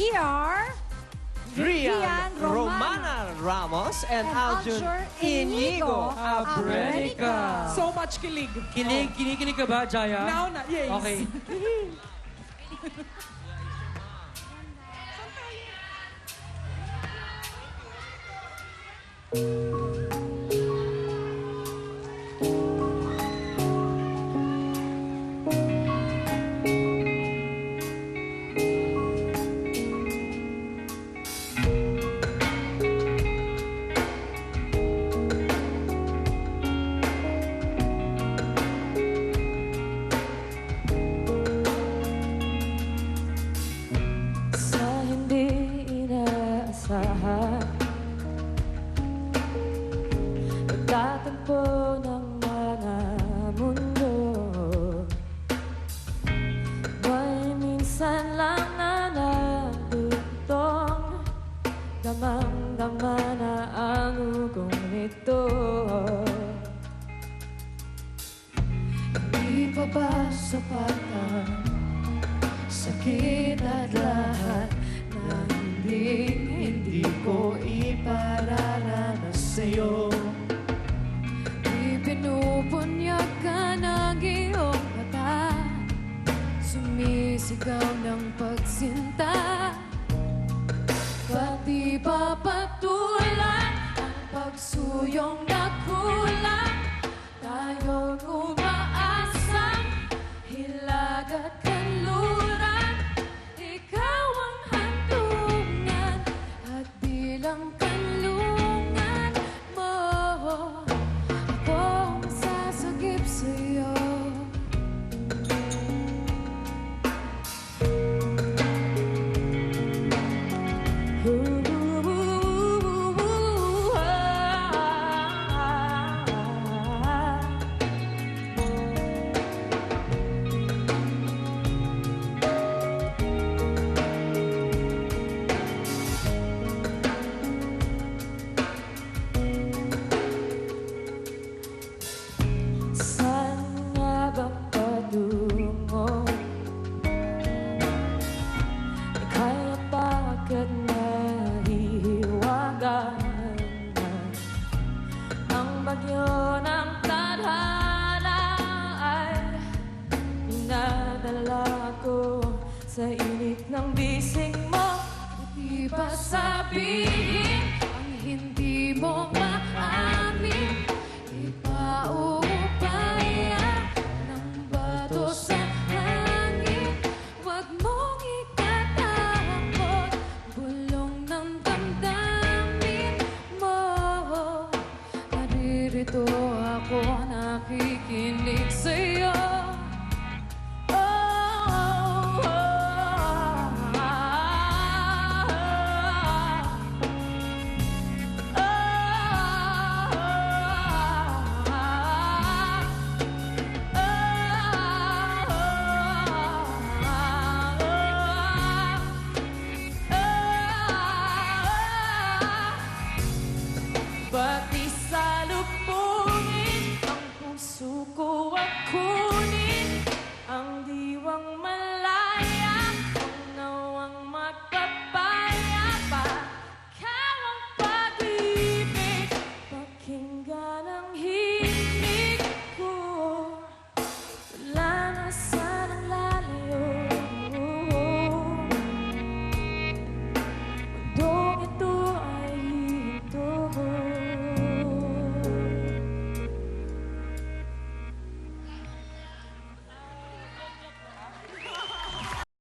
Kiar Rian Romana Ramos and Aljun Inigo Abrenica. So much kilig. Kinikilig ka ba, Jaya? Now na, yes. Okay. Sa hindi inaasahan, nagtatampo ng mga mundo. May minsan lang na nagtutong, damang-dama na ang ugong nito. Hindi pa ba sapat ang sakit at lahat na hindi ko ipararanas sa'yo? Ipinupunyag ka ng iyong mata, sumisigaw ng pagsinta. Pati ba patulan ang pagsuyong na kulang? Tayo'y umaasang hilag at kanluran. Ikaw ang handungan at bilang kanlungan mo, ako ang sasagip sa'yo. Saan nga ba patungo? Kaya bakit nahihiwagaan na ang bagyo ng tadhana ay dinadala ko sa init ng bisig mo? Di ba sabihin ang hindi mo maamin? Ipauwi